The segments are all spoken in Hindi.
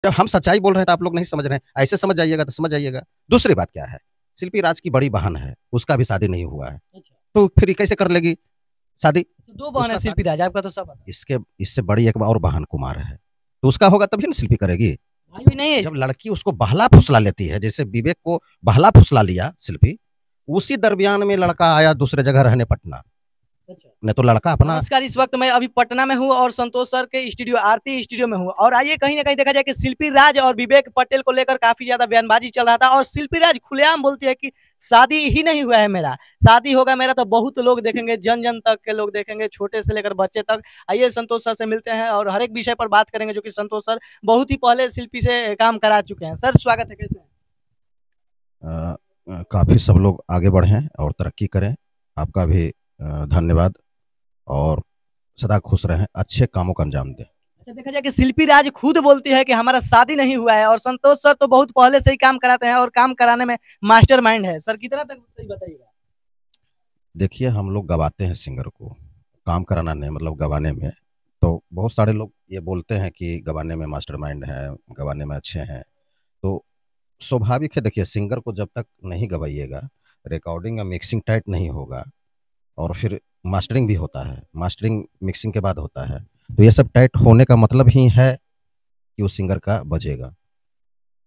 जब हम सच्चाई बोल रहे हैं तो आप लोग नहीं समझ रहे हैं, ऐसे समझ जाइएगा तो समझ जाइएगा। दूसरी बात क्या है, शिल्पी राज की बड़ी बहन है, उसका भी शादी नहीं हुआ है, अच्छा। तो फिर कैसे कर लेगी शादी? तो 2 बहन है उसका शिल्पी शादी राज, आपका तो सब पता है। इसके इससे बड़ी एक और बहन कुमार है, तो उसका होगा तभी ना शिल्पी करेगी। भाई भी नहीं है जब इसका? लड़की उसको बहला फुसला लेती है, जैसे विवेक को बहला फुसला लिया शिल्पी, उसी दरमियान में लड़का आया दूसरे जगह रहने पटना। अच्छा। नहीं तो लड़का अपना नमस्कार, इस वक्त मैं अभी पटना में हूँ और संतोष सर के स्टूडियो आरती स्टूडियो में हूँ और आइए कहीं ना कहीं देखा जाए कि शिल्पी राज और विवेक पटेल को लेकर काफी ज्यादा बयानबाजी चल रहा था और शिल्पी राज खुलेआम बोलती है कि शादी ही नहीं हुआ है मेरा, शादी होगा मेरा तो बहुत लोग देखेंगे, जन जन तक के लोग देखेंगे, छोटे से लेकर बच्चे तक। आइए संतोष सर से मिलते हैं और हर एक विषय पर बात करेंगे जो कि संतोष सर बहुत ही पहले शिल्पी से काम करा चुके हैं। सर स्वागत है, कैसे हैं? काफ़ी सब लोग आगे बढ़ें और तरक्की करें। आपका भी धन्यवाद, और सदा खुश रहें, अच्छे कामों का अंजाम दें। अच्छा, देखा जाए कि शिल्पी राज खुद बोलती है कि हमारा शादी नहीं हुआ है और संतोष सर तो बहुत पहले से ही काम कराते हैं और काम कराने में मास्टरमाइंड है। सर कितना तक सही बताइएगा? देखिए, हम लोग गवाते हैं सिंगर को, काम कराना नहीं, मतलब गवाने में। तो बहुत सारे लोग ये बोलते हैं कि गवाने में मास्टरमाइंड है, गवाने में अच्छे हैं। तो स्वाभाविक है, देखिए सिंगर को जब तक नहीं गवाइएगा, रिकॉर्डिंग या मिक्सिंग टाइट नहीं होगा, और फिर मास्टरिंग भी होता है, मास्टरिंग मिक्सिंग के बाद होता है, तो ये सब टाइट होने का मतलब ही है कि उस सिंगर का बजेगा।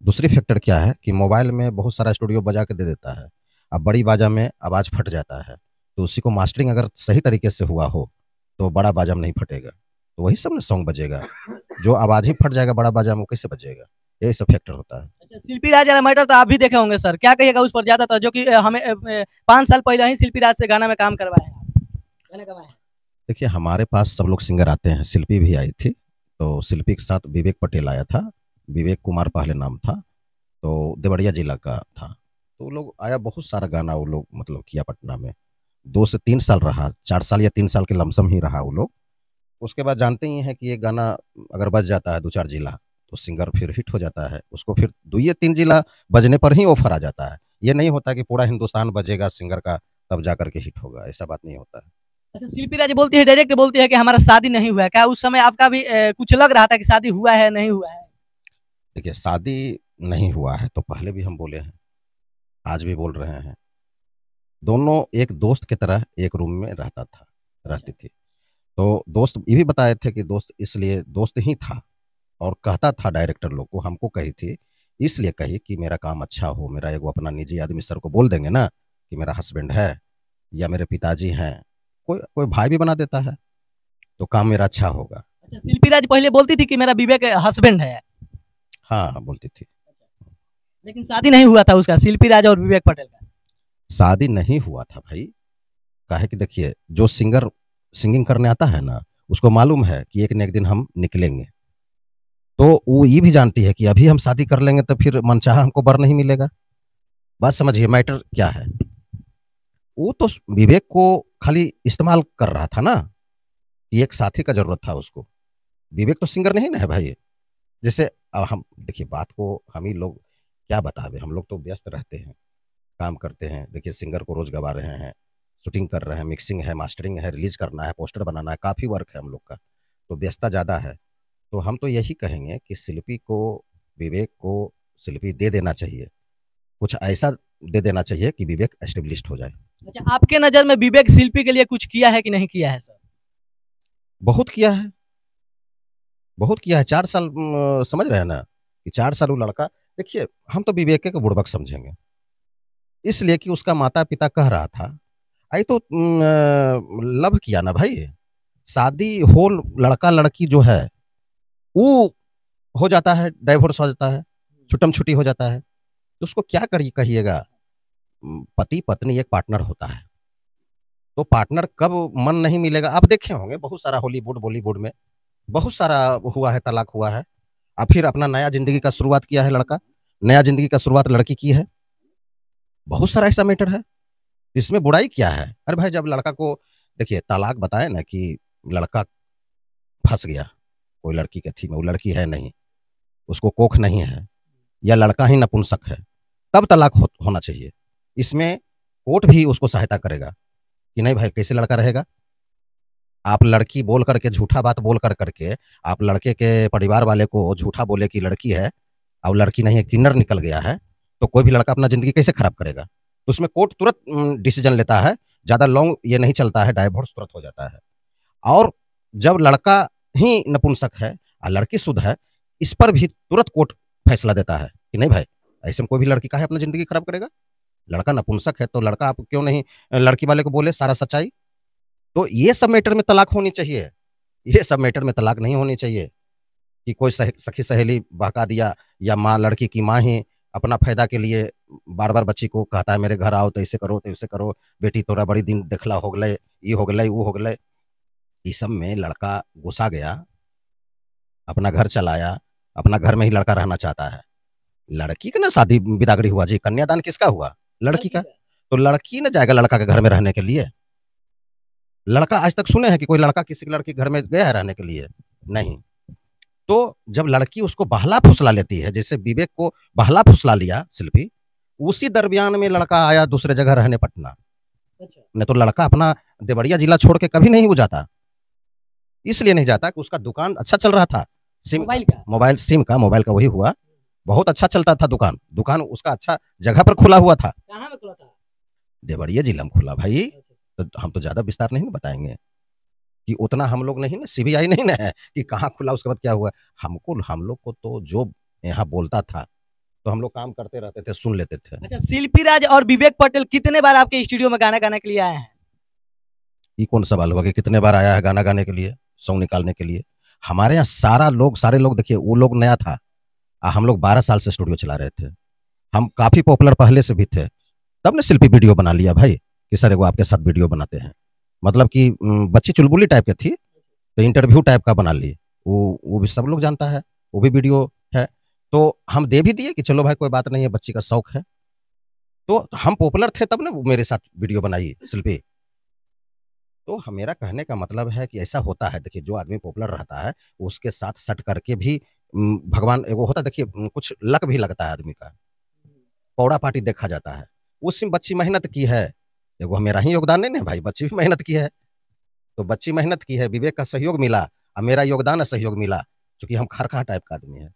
दूसरी फैक्टर क्या है कि मोबाइल में बहुत सारा स्टूडियो बजा के दे देता है, अब बड़ी बाजा में आवाज़ फट जाता है, तो उसी को मास्टरिंग अगर सही तरीके से हुआ हो तो बड़ा बाजा में नहीं फटेगा, तो वही सब ना सॉन्ग बजेगा। जो आवाज़ ही फट जाएगा बड़ा बाजा में, वो कैसे बजेगा? यही सब फैक्टर होता है। अच्छा, शिल्पी राज वाला मैटर तो आप भी देखे होंगे सर, क्या कहिएगा उस पर? ज्यादातर जो कि हमें 5 साल पहले ही शिल्पी राज से गाना में काम करवाए हैं आप, गाना गवाए हैं। देखिए, हमारे पास सब लोग सिंगर आते हैं, शिल्पी भी आई थी, तो शिल्पी के साथ विवेक पटेल आया था, विवेक कुमार पहले नाम था, तो देवरिया जिला का था। तो वो लोग आया, बहुत सारा गाना वो लोग मतलब किया पटना में, 2 से 3 साल रहा, 4 साल या 3 साल के लमसम ही रहा वो लोग। उसके बाद जानते ही हैं कि ये गाना अगर बज जाता है 2-4 जिला, तो सिंगर फिर हिट हो जाता है, उसको फिर 2 या 3 जिला बजने पर ही ऑफर आ जाता है। ये नहीं होता कि पूरा हिंदुस्तान बजेगा सिंगर का तब जा करके हिट होगा, ऐसा बात नहीं होता है। अच्छा, शिल्पी राज बोलती है, डायरेक्ट बोलती है कि हमारा शादी नहीं हुआ है, क्या उस समय आपका भी कुछ लग रहा था कि शादी हुआ है नहीं हुआ है? देखिए, शादी नहीं हुआ है तो पहले भी हम बोले हैं, आज भी बोल रहे हैं। दोनों एक दोस्त की तरह एक रूम में रहती थी। तो दोस्त ये भी बताए थे कि दोस्त इसलिए दोस्त ही था, और कहता था डायरेक्टर लोग को, हमको कही थी, इसलिए कही कि मेरा काम अच्छा हो, मेरा एक अपना निजी आदमी सर को बोल देंगे ना कि मेरा हस्बैंड है या मेरे पिताजी हैं, कोई कोई भाई भी बना देता है, तो काम मेरा अच्छा होगा। अच्छा, शिल्पी राज पहले बोलती थी कि मेरा विवेक हस्बैंड है, हाँ हाँ, बोलती थी। लेकिन शादी नहीं हुआ था उसका, शिल्पी राज और विवेक पटेल का। शादी नहीं हुआ था भाई, काहे कि देखिए, जो सिंगर सिंगिंग करने आता है ना, उसको मालूम है कि एक न एक दिन हम निकलेंगे, तो वो ये भी जानती है कि अभी हम शादी कर लेंगे तो फिर मनचाहा हमको बर नहीं मिलेगा। बात समझिए, मैटर क्या है। वो तो विवेक को खाली इस्तेमाल कर रहा था ना, कि एक साथी का जरूरत था उसको। विवेक तो सिंगर नहीं ना है भाई। जैसे अब हम देखिए, बात को हम ही लोग क्या बतावे, हम लोग तो व्यस्त रहते हैं, काम करते हैं। देखिए, सिंगर को रोज गवा रहे हैं, शूटिंग कर रहे हैं, मिक्सिंग है, मास्टरिंग है, रिलीज करना है, पोस्टर बनाना है, काफ़ी वर्क है हम लोग का, तो व्यस्तता ज़्यादा है। तो हम तो यही कहेंगे कि शिल्पी को, विवेक को शिल्पी दे देना चाहिए, कुछ ऐसा दे देना चाहिए कि विवेक एस्टेब्लिश्ड हो जाए। अच्छा, आपके नजर में विवेक शिल्पी के लिए कुछ किया है कि नहीं किया है सर? बहुत किया है, बहुत किया है। 4 साल समझ रहे हैं ना, कि 4 साल वो लड़का, देखिए हम तो विवेक को बुड़बक समझेंगे, इसलिए कि उसका माता पिता कह रहा था, आई तो लव किया ना भाई, शादी हो, लड़का लड़की जो है वो हो जाता है, डाइवोर्स हो जाता है, छुट्टम छुट्टी हो जाता है, तो उसको क्या करिए कहिएगा। पति पत्नी एक पार्टनर होता है, तो पार्टनर कब मन नहीं मिलेगा, आप देखे होंगे बहुत सारा हॉलीवुड बॉलीवुड में बहुत सारा हुआ है, तलाक हुआ है, अब फिर अपना नया जिंदगी का शुरुआत किया है लड़का, नया जिंदगी का शुरुआत लड़की की है। बहुत सारा ऐसा मैटर है, इसमें बुराई क्या है? अरे भाई, जब लड़का को, देखिए तलाक बताए ना कि लड़का फंस गया कोई लड़की के थी में, वो लड़की है नहीं, उसको कोख नहीं है, या लड़का ही नपुंसक है, तब तलाक होना चाहिए। इसमें कोर्ट भी उसको सहायता करेगा कि नहीं भाई, कैसे लड़का रहेगा, आप लड़की बोल करके झूठा बात बोल करके आप लड़के के परिवार वाले को झूठा बोले कि लड़की है और लड़की नहीं है, किन्नर निकल गया है, तो कोई भी लड़का अपना ज़िंदगी कैसे खराब करेगा? तो उसमें कोर्ट तुरंत डिसीजन लेता है, ज़्यादा लॉन्ग ये नहीं चलता है, डाइवोर्स तुरंत हो जाता है। और जब लड़का ही नपुंसक है और लड़की शुद्ध है, इस पर भी तुरंत कोर्ट फैसला देता है कि नहीं भाई, ऐसे में कोई भी लड़की काहे अपनी ज़िंदगी खराब करेगा? लड़का नपुंसक है तो लड़का आप क्यों नहीं लड़की वाले को बोले सारा सच्चाई? तो ये सब मैटर में तलाक होनी चाहिए, ये सब मैटर में तलाक नहीं होनी चाहिए कि कोई सखी सहेली बहका दिया या माँ, लड़की की माँ ही अपना फायदा के लिए बार बार बच्ची को कहता है मेरे घर आओ तो ऐसे करो, बेटी तोरा बड़ी दिन देखला हो गए, ये हो गए वो हो गए। इस सब में लड़का घुसा गया, अपना घर चलाया, अपना घर में ही लड़का रहना चाहता है। लड़की का ना शादी बिदागड़ी हुआ जी, कन्यादान किसका हुआ? लड़की का। तो लड़की ना जाएगा लड़का के घर में रहने के लिए? लड़का आज तक सुने हैं कि कोई लड़का किसी लड़की के घर में गया है रहने के लिए? नहीं। तो जब लड़की उसको बहला फुसला लेती है, जैसे विवेक को बहला फुसला लिया शिल्पी, उसी दरमियान में लड़का आया दूसरे जगह रहने पटना। नहीं तो लड़का अपना देवरिया जिला छोड़ के कभी नहीं वो जाता। इसलिए नहीं जाता कि उसका दुकान अच्छा चल रहा था, मोबाइल का वही हुआ, बहुत अच्छा चलता था दुकान उसका अच्छा जगह पर खुला हुआ था। कहाँ में खुला था? देवरिया जिला में खुला भाई। तो हम तो ज्यादा विस्तार नहीं बताएंगे कि उतना हम लोग नहीं ना, सीबीआई नहीं ना है कि कहाँ खुला उसके बाद क्या हुआ। हम लोग को तो जो यहाँ बोलता था तो हम लोग काम करते रहते थे, सुन लेते थे। अच्छा, शिल्पी राज और विवेक पटेल कितने बार आपके स्टूडियो में गाना गाने के लिए आए हैं? ये कौन सवाल हुआ कि कितने बार आया है गाना गाने के लिए, सॉन्ग निकालने के लिए? हमारे यहाँ सारे लोग देखिए, वो लोग नया था, हम लोग 12 साल से स्टूडियो चला रहे थे, हम काफी पॉपुलर पहले से भी थे, तब ने शिल्पी वीडियो बना लिया भाई कि सर वो आपके साथ वीडियो बनाते हैं। मतलब कि बच्ची चुलबुली टाइप की थी तो इंटरव्यू टाइप का बना ली, वो भी सब लोग जानता है, वो भी वीडियो है। तो हम दे भी दिए कि चलो भाई कोई बात नहीं है, बच्ची का शौक है। तो हम पॉपुलर थे तब ने वो मेरे साथ वीडियो बनाई शिल्पी। तो मेरा कहने का मतलब है कि ऐसा होता है, देखिए जो आदमी पॉपुलर रहता है उसके साथ सट करके भी भगवान एगो होता है, देखिए कुछ लक भी लगता है आदमी का, पौड़ा पार्टी देखा जाता है। उसमें बच्ची मेहनत की है, एगो मेरा ही योगदान नहीं ना भाई, बच्ची भी मेहनत की है, तो बच्ची मेहनत की है, विवेक का सहयोग मिला और मेरा योगदान है, सहयोग मिला। चूंकि हम खरखा टाइप का आदमी है,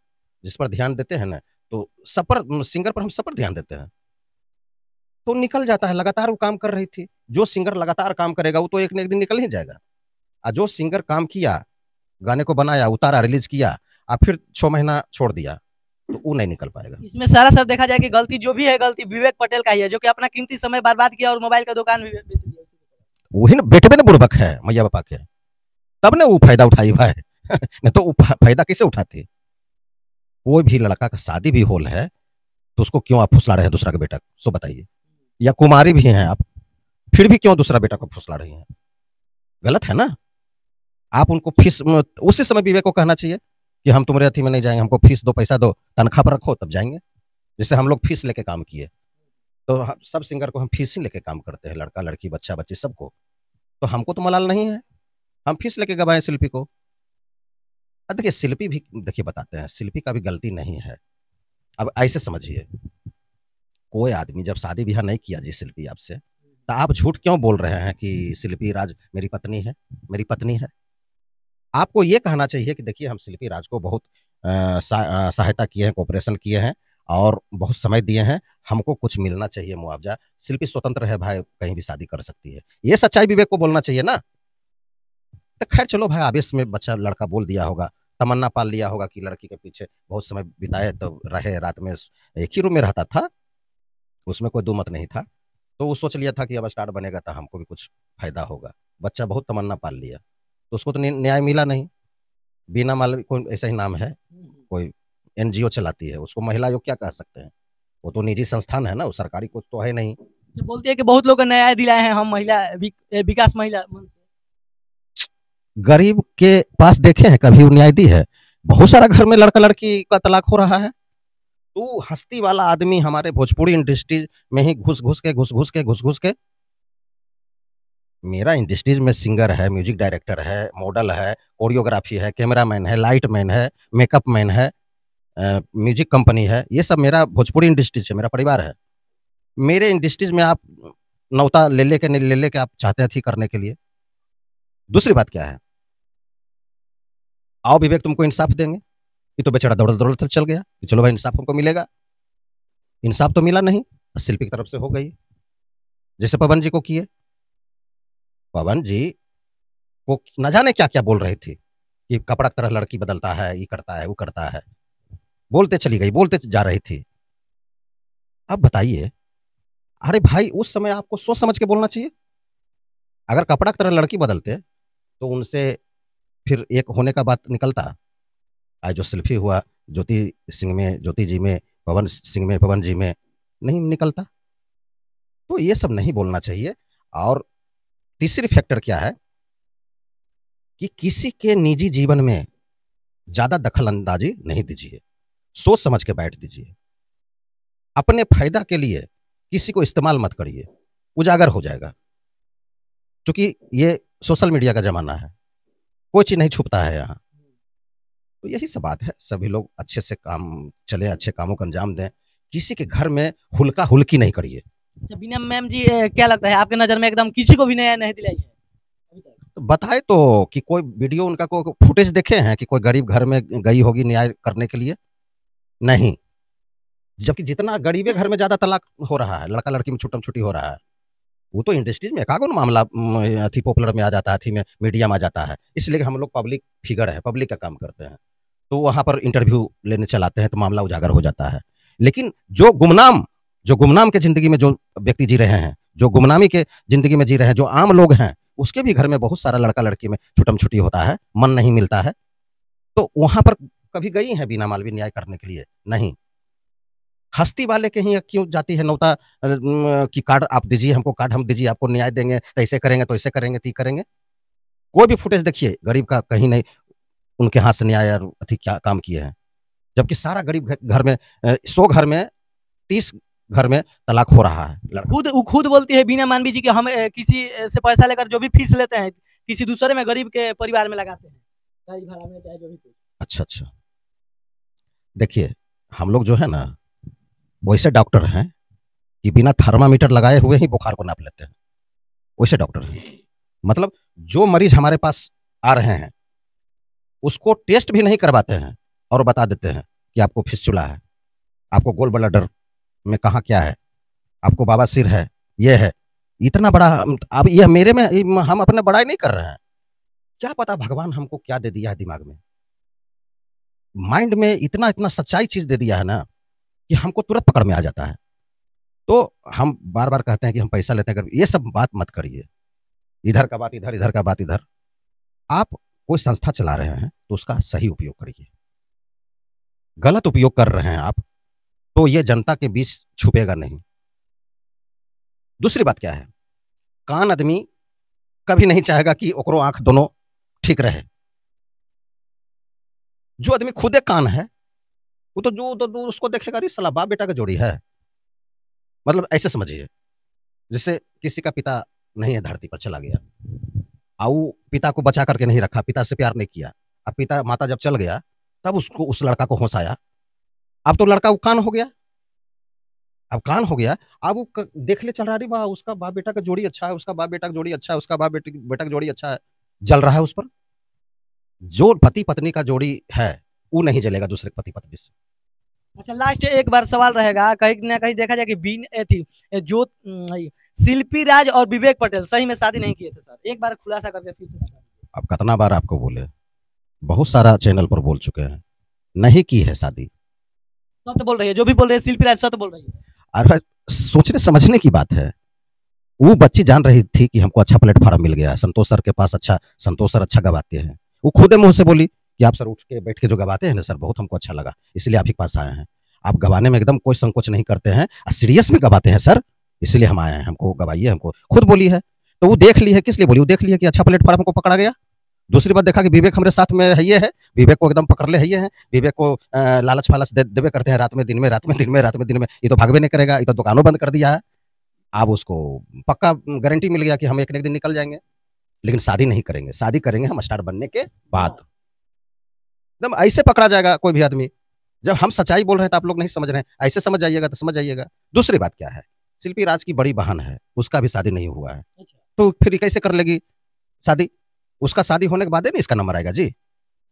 जिस पर ध्यान देते हैं ना, तो सब पर, सिंगर पर हम सब पर ध्यान देते हैं, तो निकल जाता है। लगातार वो काम कर रही थी, जो सिंगर लगातार काम करेगा वो तो एक न एक दिन निकल ही जाएगा। और जो सिंगर काम किया, गाने को बनाया, उतारा, रिलीज किया और फिर 6 महीना छोड़ दिया, तो वो नहीं निकल पाएगा। इसमें सारा सर देखा जाए कि गलती जो भी है, गलती विवेक पटेल का ही है, जो कि अपना कीमती समय बर्बाद किया और मोबाइल का दुकान भी बेच दिया। वही ना, बेटे में ना बुड़बक है मैया बापा के, तब ने वो फायदा उठाई हुआ है नहीं तो वो फायदा कैसे उठाते? कोई भी लड़का का शादी भी होल है तो उसको क्यों आप फुसला रहे हैं दूसरा का बेटा, सो बताइए। या कुमारी भी हैं आप, फिर भी क्यों दूसरा बेटा को फुसला रही हैं? गलत है ना। आप उनको फीस, उसी समय विवेक को कहना चाहिए कि हम तुम्हारे अथी में नहीं जाएंगे, हमको फीस दो, पैसा दो, तनख्वाह पर रखो तब जाएंगे। जैसे हम लोग फीस लेके काम किए, तो सब सिंगर को हम फीस ही लेके काम करते हैं, लड़का लड़की बच्चा बच्ची सबको। तो हमको तो मलाल नहीं है, हम फीस लेके गवाए शिल्पी को। देखिए शिल्पी भी, देखिए बताते हैं, शिल्पी का भी गलती नहीं है। अब ऐसे समझिए, कोई आदमी जब शादी ब्याह नहीं किया जी शिल्पी आपसे, तो आप झूठ क्यों बोल रहे हैं कि शिल्पी राज मेरी पत्नी है, मेरी पत्नी है? आपको ये कहना चाहिए कि देखिए हम शिल्पी राज को बहुत सहायता किए हैं, कोऑपरेशन किए हैं और बहुत समय दिए हैं, हमको कुछ मिलना चाहिए मुआवजा। शिल्पी स्वतंत्र है भाई, कहीं भी शादी कर सकती है, ये सच्चाई विवेक को बोलना चाहिए ना। तो खैर चलो भाई, आवेश में बच्चा लड़का बोल दिया होगा, तमन्ना पाल लिया होगा कि लड़की के पीछे बहुत समय बिताए, तो रहे, रात में एक ही रूम में रहता था, उसमें कोई दो मत नहीं था। तो वो सोच लिया था कि अब स्टार बनेगा तो हमको भी कुछ फायदा होगा, बच्चा बहुत तमन्ना पाल लिया, तो उसको तो न्याय मिला नहीं। बीना मालवी कोई ऐसा ही नाम है, कोई एनजीओ चलाती है, उसको महिला आयोग क्या कह सकते हैं? वो तो निजी संस्थान है ना, वो सरकारी कुछ तो है नहीं। जो बोलती है कि बहुत लोग न्याय दिलाए हैं हम महिला विकास महिला। गरीब के पास देखे हैं कभी वो न्याय दी है? बहुत सारा घर में लड़का लड़की का तलाक हो रहा है। तो हस्ती वाला आदमी हमारे भोजपुरी इंडस्ट्री में ही घुस घुस के मेरा इंडस्ट्रीज में सिंगर है, म्यूजिक डायरेक्टर है, मॉडल है, कोरियोग्राफी है, कैमरामैन है, लाइट मैन है, मेकअप मैन है, म्यूजिक कंपनी है, ये सब मेरा भोजपुरी इंडस्ट्रीज है, मेरा परिवार है। मेरे इंडस्ट्रीज में आप नौता ले लेके आप चाहते थे करने के लिए, दूसरी बात क्या है, आओ विवेक तुमको इंसाफ देंगे, ये तो बेचारा दौड़ दौड़ चल गया कि चलो भाई इंसाफ हमको मिलेगा। इंसाफ तो मिला नहीं, शिल्पी की तरफ से हो गई। जैसे पवन जी को किए, पवन जी को न जाने क्या क्या बोल रही थी कि कपड़ा तरह लड़की बदलता है, ये करता है, वो करता है, बोलते चली गई, बोलते जा रही थी। अब बताइए, अरे भाई उस समय आपको सोच समझ के बोलना चाहिए। अगर कपड़ा की तरह लड़की बदलते तो उनसे फिर एक होने का बात निकलता। आज जो सेल्फी हुआ ज्योति सिंह में, ज्योति जी में, पवन सिंह में, पवन जी में, नहीं निकलता। तो ये सब नहीं बोलना चाहिए। और तीसरी फैक्टर क्या है कि किसी के निजी जीवन में ज्यादा दखल अंदाजी नहीं दीजिए, सोच समझ के बैठ दीजिए। अपने फायदा के लिए किसी को इस्तेमाल मत करिए, उजागर हो जाएगा। क्योंकि ये सोशल मीडिया का जमाना है, कोई चीज नहीं छुपता है यहाँ। तो यही सब बात है, सभी लोग अच्छे से काम चले, अच्छे कामों का अंजाम दें, किसी के घर में हुल्का हुल्की नहीं करिए। अच्छा बीना मैम जी, क्या लगता है आपके नजर में एकदम किसी को भी न्याय नहीं दिलाई है? तो बताए तो कि कोई वीडियो उनका कोई फुटेज देखे हैं कि कोई गरीब घर में गई होगी न्याय करने के लिए? नहीं। जबकि जितना गरीबे घर में ज्यादा तलाक हो रहा है, लड़का लड़की में छुट्टम छुट्टी हो रहा है, वो तो इंडस्ट्रीज में एकागो मामला अथी पॉपुलर में आ जाता है, अथी में मीडिया में आ जाता है। इसलिए हम लोग पब्लिक फिगर है, पब्लिक का काम करते हैं, तो वहां पर इंटरव्यू लेने चलाते हैं तो मामला उजागर हो जाता है। लेकिन जो गुमनाम के जिंदगी में जो व्यक्ति जी रहे हैं, जो गुमनामी के जिंदगी में जी रहे हैं, जो आम लोग हैं, उसके भी घर में बहुत सारा लड़का लड़की में छुट्टम छुट्टी होता है, मन नहीं मिलता है। तो वहां पर कभी गई है बीना मालवी न्याय करने के लिए? नहीं। हस्ती वाले के ही क्यों जाती है नौता कि कार्ड आप दीजिए हमको, कार्ड हम दीजिए, आपको न्याय देंगे, तो ऐसे करेंगे, तो ऐसे करेंगे, ती करेंगे। कोई भी फुटेज देखिए गरीब का, कहीं नहीं उनके हाथ से न्याय और अथी क्या काम किए हैं। जबकि सारा गरीब घर में 100 घर में 30 घर में तलाक हो रहा है। खुद बोलती है बीना मानवी जी कि हम किसी से पैसा लेकर जो भी फीस लेते हैं किसी दूसरे में गरीब के परिवार में लगाते हैं, गाड़ी भाड़ा में चाहे जो भी। अच्छा अच्छा, देखिए हम लोग जो है ना वैसे डॉक्टर हैं कि बिना थर्मामीटर लगाए हुए ही बुखार को नाप लेते हैं, वैसे डॉक्टर हैं। मतलब जो मरीज हमारे पास आ रहे हैं उसको टेस्ट भी नहीं करवाते हैं और बता देते हैं कि आपको फिस्चुला है, आपको गोल ब्लैडर में कहाँ क्या है, आपको बाबासीर है, ये है। इतना बड़ा अब यह मेरे में हम अपने बड़ाई नहीं कर रहे हैं, क्या पता भगवान हमको क्या दे दिया है दिमाग में, माइंड में इतना इतना सच्चाई चीज दे दिया है ना कि हमको तुरंत पकड़ में आ जाता है। तो हम बार बार कहते हैं कि हम पैसा लेते हैं, ये सब बात मत करिए। इधर का बात इधर, इधर का बात इधर। आप कोई संस्था चला रहे हैं तो उसका सही उपयोग करिए। गलत उपयोग कर रहे हैं आप तो ये जनता के बीच छुपेगा नहीं। दूसरी बात क्या है, कान आदमी कभी नहीं चाहेगा कि ओकरो आंख दोनों ठीक रहे। जो आदमी खुदे कान है वो तो जो उसको देखेगा, अरे साला बाप बेटा का जोड़ी है। मतलब ऐसे समझिए, जैसे किसी का पिता नहीं है, धरती पर चला गया, आऊ पिता को बचा करके नहीं रखा, पिता से प्यार नहीं किया। अब पिता माता जब चल गया तब उसको उस लड़का को होश आया, अब तो लड़का वो कान हो गया, अब कान हो गया, अब वो देख ले चल रहा है, वाह उसका बाप बेटा का जोड़ी अच्छा है, उसका बाप बेटा का जोड़ी अच्छा है, उसका बाप बेटा का जोड़ी अच्छा है, जल रहा है उस पर। जो पति पत्नी का जोड़ी है वो नहीं जलेगा दूसरे पति पत्नी से। अच्छा लास्ट एक बार सवाल रहेगा, कहीं ना कहीं देखा जाए कि जो शिल्पी राज और विवेक पटेल सही में शादी नहीं किए थे सर, एक बार खुलासा करके फिर से बता। अब कितना बार आपको बोले, बहुत सारा चैनल पर बोल चुके हैं, नहीं की है शादी। सत्य बोल रही है, जो भी बोल रहे हैं शिल्पी राज सत्य बोल रही है। अरे सोचने समझने की बात है, वो बच्ची जान रही थी कि हमको अच्छा प्लेटफॉर्म मिल गया है, संतोष सर के पास अच्छा, संतोष सर अच्छा गवाते हैं। वो खुद मुंह से बोली कि आप सर उठ के बैठ के जो गवाते हैं ना सर, बहुत हमको अच्छा लगा, इसलिए आप ही के पास आए हैं। आप गवाने में एकदम कोई संकोच नहीं करते हैं, सीरियस में गवाते हैं सर, इसलिए हम आए हैं, हमको गवाइए, हमको खुद बोली है। तो वो देख ली है, किस लिए बोली, वो देख ली है कि अच्छा प्लेटफॉर्म हमको पकड़ा गया। दूसरी बात देखा कि विवेक हमारे साथ में है, ये है, विवेक को एकदम पकड़ ले है, ये है, विवेक को लालच फालच देवे करते हैं, रात में दिन में, रात में दिन में, रात में दिन में, ये तो भागवे नहीं करेगा, ये तो दुकानों बंद कर दिया है। अब उसको पक्का गारंटी मिल गया कि हम एक न एक दिन निकल जाएंगे, लेकिन शादी नहीं करेंगे, शादी करेंगे हम स्टार बनने के बाद। एकदम ऐसे पकड़ा जाएगा कोई भी आदमी। जब हम सच्चाई बोल रहे हैं तो आप लोग नहीं समझ रहे हैं, ऐसे समझ जाइएगा तो समझ जाइएगा। दूसरी बात क्या है, शिल्पी राज की बड़ी बहन है, उसका भी शादी नहीं हुआ है, तो फिर कैसे कर लेगी शादी? उसका शादी होने के बाद ही ना इसका नंबर आएगा जी।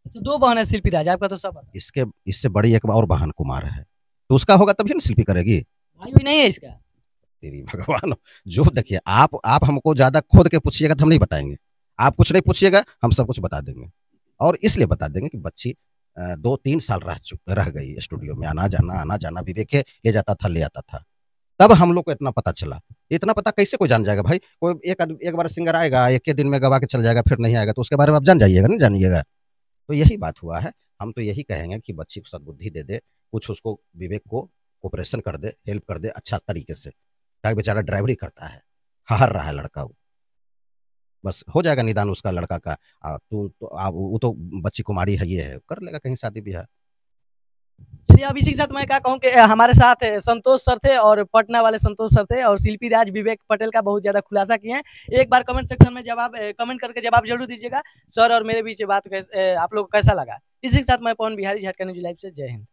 तो 2 बहन है शिल्पी राज, आपका तो सब पता है। इसके इससे बड़ी एक और बहन कुमार है, तो उसका होगा तभी ना शिल्पी करेगी। भाई हुई नहीं है इसका? तेरी भगवान, जो देखिए आप हमको ज्यादा खोद के पूछिएगा तो हम नहीं बताएंगे, आप कुछ नहीं पूछिएगा हम सब कुछ बता देंगे। और इसलिए बता देंगे कि बच्ची 2-3 साल रह गई स्टूडियो में, आना जाना विवेक के ले जाता था ले आता था, तब हम लोग को इतना पता चला। इतना पता कैसे कोई जान जाएगा भाई, कोई एक बार सिंगर आएगा एक के दिन में गवा के चल जाएगा फिर नहीं आएगा, तो उसके बारे में आप जान जाइएगा नहीं जानिएगा। तो यही बात हुआ है। हम तो यही कहेंगे कि बच्ची को सद्बुद्धि दे दे, कुछ उसको विवेक को कोऑपरेशन कर दे, हेल्प कर दे अच्छा तरीके से, ताकि बेचारा ड्राइवरी करता है, हार रहा है लड़का वो, बस हो जाएगा निदान उसका लड़का का। तू तो वो तो बच्ची कुमारी है, ये है कर लेगा कहीं शादी ब्याह। चलिए अब इसी के साथ मैं क्या कहूँ कि हमारे साथ संतोष सर थे और पटना वाले संतोष सर थे और शिल्पी राज विवेक पटेल का बहुत ज्यादा खुलासा किए हैं। एक बार कमेंट सेक्शन में कमेंट करके जवाब जरूर दीजिएगा। सर और मेरे बीच बात आप लोग को कैसा लगा। इसी के साथ मैं पवन बिहारी, झारखंड न्यूज लाइव से, जय हिंद।